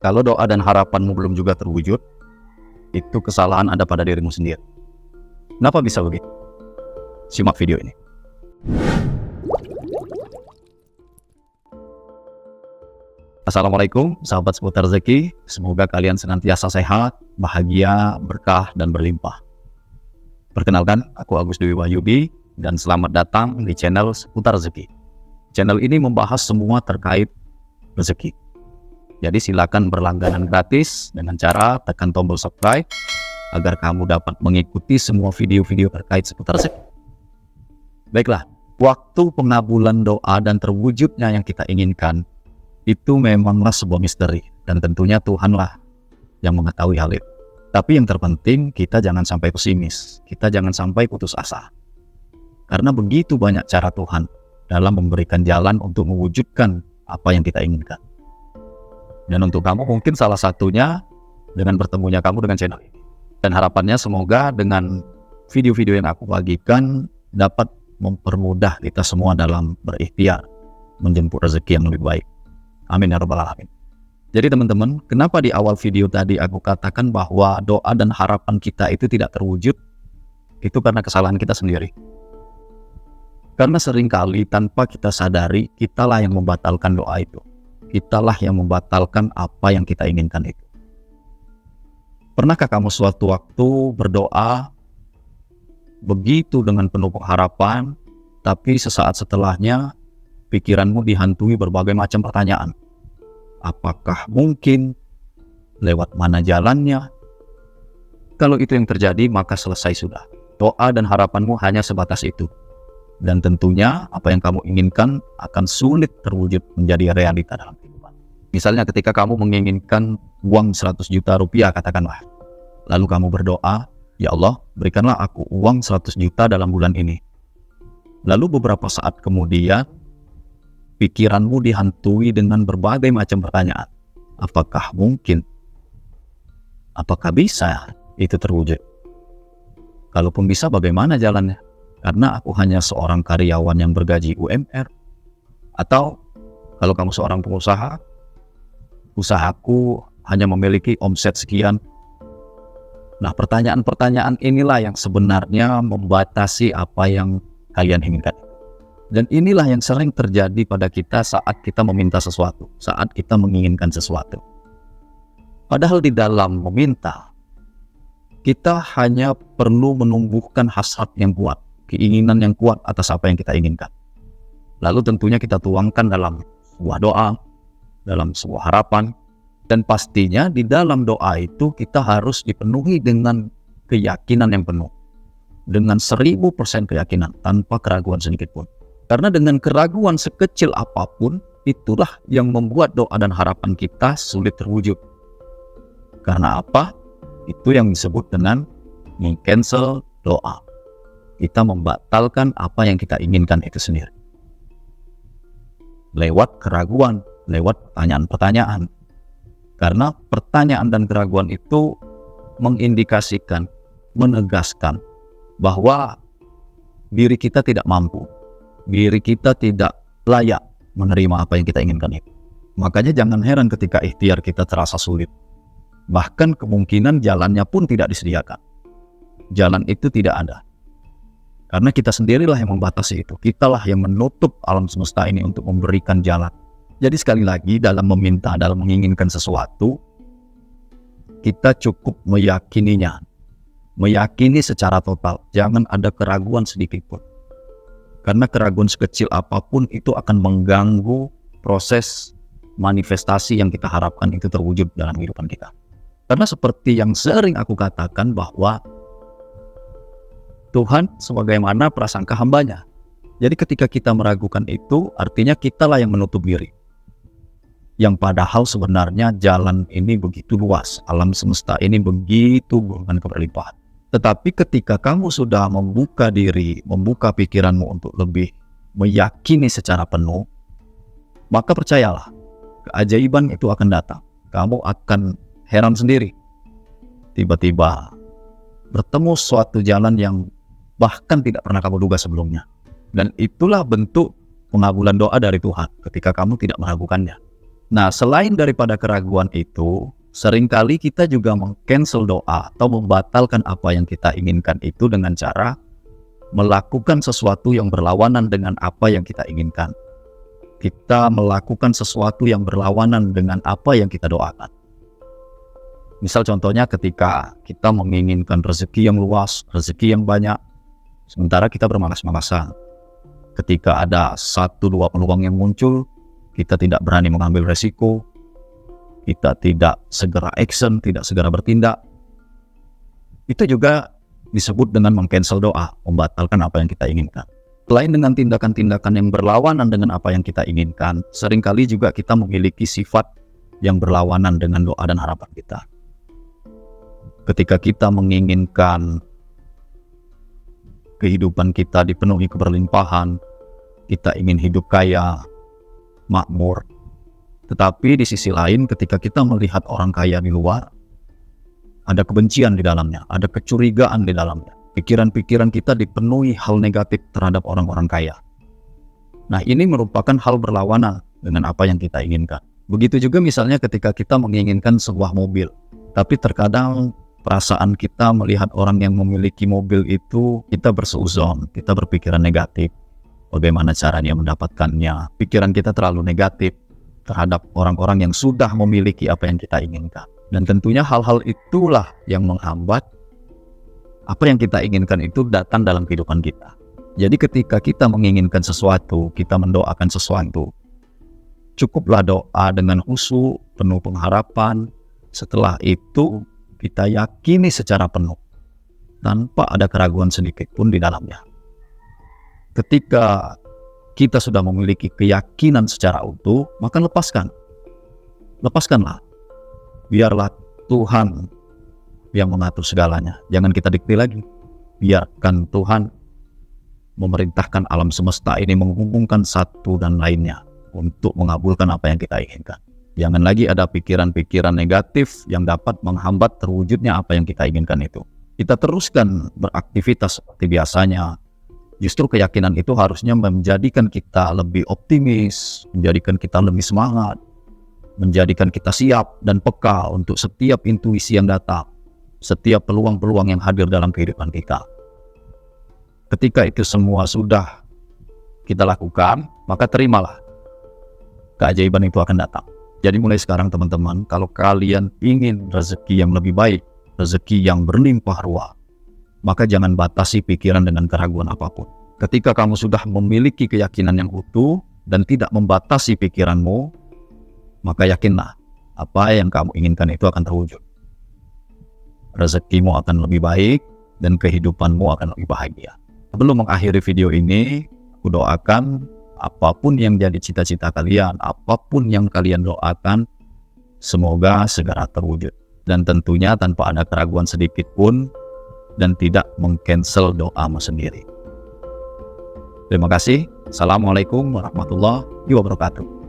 Kalau doa dan harapanmu belum juga terwujud, itu kesalahan ada pada dirimu sendiri. Kenapa bisa begitu? Simak video ini. Assalamualaikum sahabat seputar rezeki. Semoga kalian senantiasa sehat, bahagia, berkah, dan berlimpah. Perkenalkan, aku Agus Dewi Wahyudi dan selamat datang di channel Seputar Rezeki. Channel ini membahas semua terkait rezeki. Jadi silakan berlangganan gratis dengan cara tekan tombol subscribe agar kamu dapat mengikuti semua video-video terkait seputar rezeki. Baiklah, waktu pengabulan doa dan terwujudnya yang kita inginkan itu memanglah sebuah misteri, dan tentunya Tuhanlah yang mengetahui hal itu. Tapi yang terpenting, kita jangan sampai pesimis, kita jangan sampai putus asa. Karena begitu banyak cara Tuhan dalam memberikan jalan untuk mewujudkan apa yang kita inginkan. Dan untuk kamu mungkin salah satunya dengan bertemunya kamu dengan channel ini. Dan harapannya semoga dengan video-video yang aku bagikan dapat mempermudah kita semua dalam berikhtiar menjemput rezeki yang lebih baik. Amin ya rabbal alamin. Jadi teman-teman, kenapa di awal video tadi aku katakan bahwa doa dan harapan kita itu tidak terwujud? Itu karena kesalahan kita sendiri. Karena seringkali tanpa kita sadari, kitalah yang membatalkan doa itu. Kitalah yang membatalkan apa yang kita inginkan itu. Pernahkah kamu suatu waktu berdoa begitu dengan penuh harapan, tapi sesaat setelahnya pikiranmu dihantui berbagai macam pertanyaan? Apakah mungkin? Lewat mana jalannya? Kalau itu yang terjadi, maka selesai sudah. Doa dan harapanmu hanya sebatas itu. Dan tentunya apa yang kamu inginkan akan sulit terwujud menjadi realita dalam kehidupan. Misalnya ketika kamu menginginkan uang 100 juta rupiah katakanlah. Lalu kamu berdoa, ya Allah berikanlah aku uang 100 juta dalam bulan ini. Lalu beberapa saat kemudian pikiranmu dihantui dengan berbagai macam pertanyaan. Apakah mungkin? Apakah bisa itu terwujud? Kalaupun bisa, bagaimana jalannya? Karena aku hanya seorang karyawan yang bergaji UMR. Atau kalau kamu seorang pengusaha, usahaku hanya memiliki omset sekian. Nah, pertanyaan-pertanyaan inilah yang sebenarnya membatasi apa yang kalian inginkan. Dan inilah yang sering terjadi pada kita saat kita meminta sesuatu, saat kita menginginkan sesuatu. Padahal di dalam meminta, kita hanya perlu menumbuhkan hasrat yang kuat, keinginan yang kuat atas apa yang kita inginkan. Lalu tentunya kita tuangkan dalam sebuah doa, dalam sebuah harapan, dan pastinya di dalam doa itu kita harus dipenuhi dengan keyakinan yang penuh. Dengan 1000% keyakinan, tanpa keraguan sedikit pun. Karena dengan keraguan sekecil apapun, itulah yang membuat doa dan harapan kita sulit terwujud. Karena apa? Itu yang disebut dengan meng-cancel doa. Kita membatalkan apa yang kita inginkan itu sendiri. Lewat keraguan, lewat pertanyaan-pertanyaan. Karena pertanyaan dan keraguan itu mengindikasikan, menegaskan bahwa diri kita tidak mampu. Diri kita tidak layak menerima apa yang kita inginkan itu. Makanya jangan heran ketika ikhtiar kita terasa sulit. Bahkan kemungkinan jalannya pun tidak disediakan. Jalan itu tidak ada. Karena kita sendirilah yang membatasi itu. Kitalah yang menutup alam semesta ini untuk memberikan jalan. Jadi sekali lagi dalam meminta, dalam menginginkan sesuatu, kita cukup meyakininya. Meyakini secara total. Jangan ada keraguan sedikit pun. Karena keraguan sekecil apapun itu akan mengganggu proses manifestasi yang kita harapkan itu terwujud dalam kehidupan kita. Karena seperti yang sering aku katakan bahwa Tuhan sebagaimana prasangka hambanya. Jadi ketika kita meragukan itu, artinya kitalah yang menutup diri. Yang padahal sebenarnya jalan ini begitu luas, alam semesta ini begitu dengan keberlimpahan. Tetapi ketika kamu sudah membuka diri, membuka pikiranmu untuk lebih meyakini secara penuh, maka percayalah, keajaiban itu akan datang. Kamu akan heran sendiri. Tiba-tiba bertemu suatu jalan yang bahkan tidak pernah kamu duga sebelumnya. Dan itulah bentuk pengabulan doa dari Tuhan ketika kamu tidak meragukannya. Nah, selain daripada keraguan itu, seringkali kita juga meng-cancel doa atau membatalkan apa yang kita inginkan itu dengan cara melakukan sesuatu yang berlawanan dengan apa yang kita inginkan. Kita melakukan sesuatu yang berlawanan dengan apa yang kita doakan. Misal contohnya ketika kita menginginkan rezeki yang luas, rezeki yang banyak, sementara kita bermalas-malasan. Ketika ada 1-2 peluang yang muncul, kita tidak berani mengambil resiko, kita tidak segera action, tidak segera bertindak. Itu juga disebut dengan meng-cancel doa, membatalkan apa yang kita inginkan. Selain dengan tindakan-tindakan yang berlawanan dengan apa yang kita inginkan, seringkali juga kita memiliki sifat yang berlawanan dengan doa dan harapan kita. Ketika kita menginginkan kehidupan kita dipenuhi keberlimpahan, kita ingin hidup kaya, makmur. Tetapi di sisi lain, ketika kita melihat orang kaya di luar, ada kebencian di dalamnya, ada kecurigaan di dalamnya. Pikiran-pikiran kita dipenuhi hal negatif terhadap orang-orang kaya. Nah, ini merupakan hal berlawanan dengan apa yang kita inginkan. Begitu juga misalnya ketika kita menginginkan sebuah mobil, tapi terkadang perasaan kita melihat orang yang memiliki mobil itu, kita bersuuzon, kita berpikiran negatif. Bagaimana caranya mendapatkannya? Pikiran kita terlalu negatif terhadap orang-orang yang sudah memiliki apa yang kita inginkan. Dan tentunya hal-hal itulah yang menghambat apa yang kita inginkan itu datang dalam kehidupan kita. Jadi ketika kita menginginkan sesuatu, kita mendoakan sesuatu, cukuplah doa dengan khusyuk, penuh pengharapan. Setelah itu kita yakini secara penuh, tanpa ada keraguan sedikit pun di dalamnya. Ketika kita sudah memiliki keyakinan secara utuh, maka lepaskanlah. Biarlah Tuhan yang mengatur segalanya. Jangan kita dikte lagi. Biarkan Tuhan memerintahkan alam semesta ini menghubungkan satu dan lainnya untuk mengabulkan apa yang kita inginkan. Jangan lagi ada pikiran-pikiran negatif yang dapat menghambat terwujudnya apa yang kita inginkan itu. Kita teruskan beraktivitas seperti biasanya. Justru keyakinan itu harusnya menjadikan kita lebih optimis, menjadikan kita lebih semangat, menjadikan kita siap dan peka untuk setiap intuisi yang datang, setiap peluang-peluang yang hadir dalam kehidupan kita. Ketika itu semua sudah kita lakukan, maka terimalah, keajaiban itu akan datang. Jadi mulai sekarang teman-teman, kalau kalian ingin rezeki yang lebih baik, rezeki yang berlimpah ruah, maka jangan batasi pikiran dengan keraguan apapun. Ketika kamu sudah memiliki keyakinan yang utuh dan tidak membatasi pikiranmu, maka yakinlah apa yang kamu inginkan itu akan terwujud. Rezekimu akan lebih baik dan kehidupanmu akan lebih bahagia. Sebelum mengakhiri video ini, aku doakan apapun yang jadi cita-cita kalian, apapun yang kalian doakan, semoga segera terwujud. Dan tentunya tanpa ada keraguan sedikit pun dan tidak meng-cancel doamu sendiri. Terima kasih. Assalamualaikum warahmatullahi wabarakatuh.